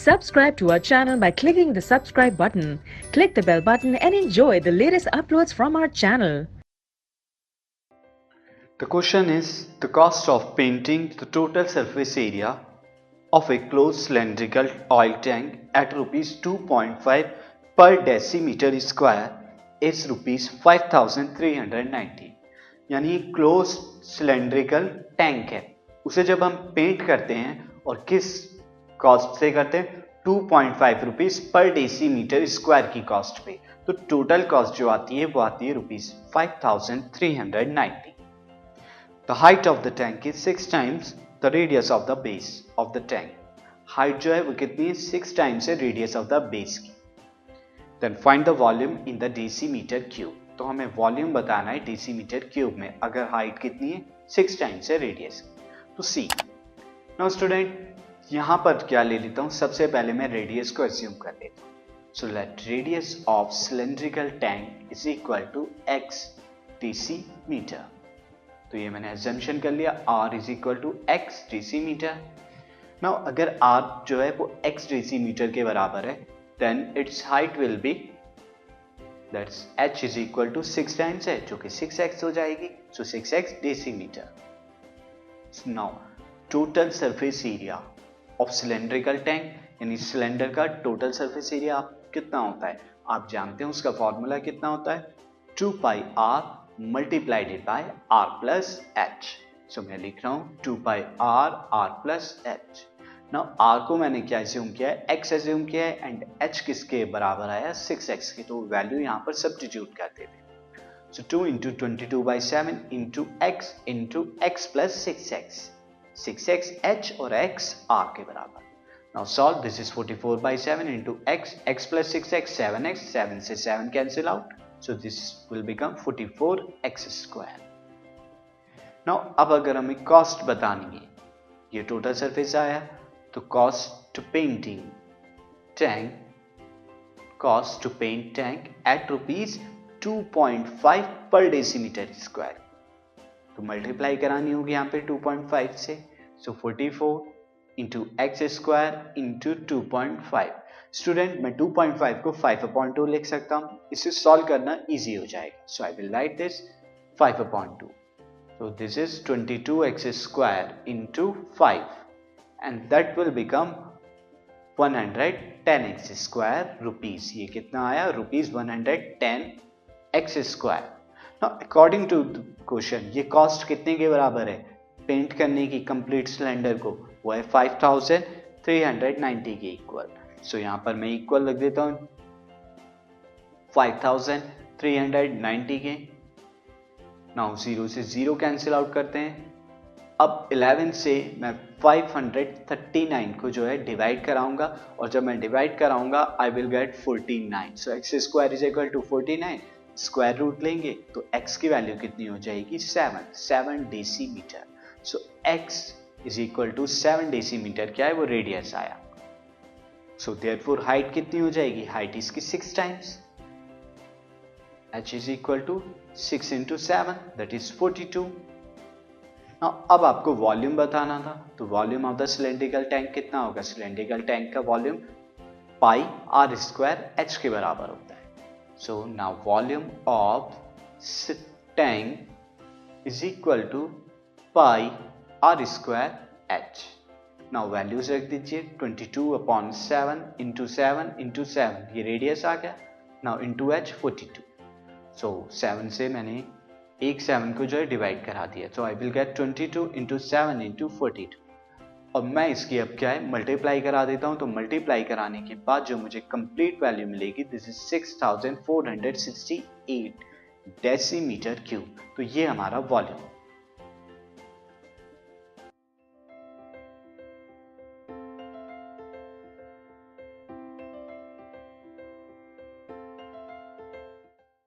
Subscribe to our channel by clicking the subscribe button. Click the bell button and enjoy the latest uploads from our channel. The question is the cost of painting the total surface area of a closed cylindrical oil tank at rupees 2.5 per decimeter square is rupees 5390। यानी close cylindrical tank है, उसे जब हम paint करते हैं और किस cost से करते हैं 2.5 रुपीज पर डेसीमीटर स्क्वायर की कॉस्ट पे, तो टोटल कॉस्ट जो आती है वो आती है rupees 5390। The height of the tank is 6 times the radius of the base of the tank. Height जो है वो कितनी है 6 times है radius of the base की। Then find the volume in the decimeter cube. तो हमें वॉल्यूम बताना है डेसीमीटर क्यूब में अगर हाइट कितनी है 6 टाइम्स है रेडियस। तो सी नाउ स्टूडेंट यहां पर क्या ले लेता हूं, सबसे पहले मैं रेडियस को एज्यूम कर लेता हूं। So let radius of cylindrical tank is equal to x decimetre. तो ये मैंने एजम्पशन कर लिया r is equal to x decimetre. Now अगर r जो है वो x डेसीमीटर के बराबर है then it's height will be that's h is equal to 6 times है जो कि 6x हो जाएगी। So 6x decimetre. Now total surface area of cylindrical tank यानी सिलेंडर का टोटल सरफेस एरिया कितना होता है आप जानते हैं, उसका फॉर्मूला कितना होता है 2 पाई r मल्टीप्लाइडेड bye r plus h। सो मैं लिख रहा हूं 2 पाई r plus h। Now r को मैंने क्या एज्यूम किया है x एज्यूम किया है एंड h किसके बराबर आया 6x की, तो वैल्यू यहां पर सब्स्टिट्यूट कर देते हैं। सो 2 into 22/7 into x plus 6x 6x h और x r के बराबर। Now solve this is 44/7 into x plus 6x 7x 7 से 7 cancel out, so this will become 44x square. Now अब अगर हमें कॉस्ट बतानी है, ये टोटल सरफेस आया तो cost to paint tank at rupees 2.5 पर डेसीमीटर स्क्वायर, तो मल्टीप्लाई करानी होगी यहाँ पे 2.5 से। सो 44 into x square into 2.5। Student मैं 2.5 को 5/2 लिख सकता हूँ, इसे सॉल्व करना इजी हो जाएगा। So I will write this 5/2। So this is 22x square into 5 and that will become 110x square rupees। ये कितना आया rupees 110x square। Now according to the question ये कॉस्ट कितने के बराबर है पेंट करने की कंप्लीट सिलेंडर को, वो है 5390 के इक्वल। सो यहाँ पर मैं इक्वल रख देता हूँ 5390 के। नाउ 0 से 0 कैंसिल आउट करते हैं। अब 11 से मैं 539 को जो है डिवाइड कराऊंगा और जब मैं डिवाइड कराऊंगा I will get 49। So x square is equal to 49, square root लेंगे तो x की वैल्यू कितनी हो जाएगी 7 decimetre. So x is equal to 7 decimetre क्या है वो रेडियस आया। सो देयरफॉर हाइट कितनी हो जाएगी, हाइट इसकी 6 times, h is equal to 6 into 7 that is 42। Now, अब आपको वॉल्यूम बताना था, तो volume of the cylindrical tank कितना होगा, सिलेंड्रिकल टैंक का volume pi r square h के बराबर होता है। So now volume of tank is equal to pi r square h। Now values रख दीजिए 22/7 इंटू 7 ये रेडियस आ गया। Now into h 42। सो 7 से मैंने एक 7 को जो है डिवाइड करा दिया, so I will get 22 into 7 into 42। और मैं इसकी अब क्या है मल्टीप्लाई करा देता हूं, तो मल्टीप्लाई कराने के बाद जो मुझे कंप्लीट वैल्यू मिलेगी दिस इज 6468 डेसीमीटर क्यूब। तो ये हमारा वॉल्यूम।